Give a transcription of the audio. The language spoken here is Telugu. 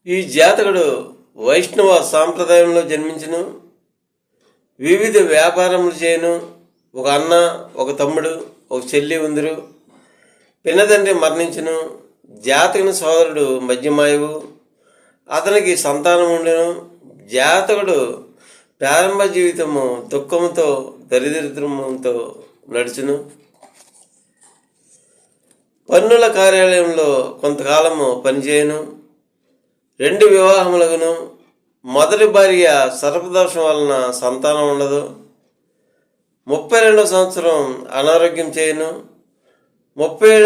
ఈ జాతకుడు వైష్ణవ సాంప్రదాయంలో జన్మించును. వివిధ వ్యాపారములు చేయను. ఒక అన్న, ఒక తమ్ముడు, ఒక చెల్లి ఉందరు. పినతండ్రి మరణించును. జాతకుని సోదరుడు మధ్యమాయువు. అతనికి సంతానం ఉండెను. జాతకుడు ప్రారంభ జీవితము దుఃఖముతో దరిద్రముతో నడుచును. పన్నుల కార్యాలయంలో కొంతకాలము పనిచేయను. 2 వివాహములగును. మొదటి భార్య సర్పదోషం వలన సంతానం ఉండదు. 32వ సంవత్సరం అనారోగ్యం చేయను. 37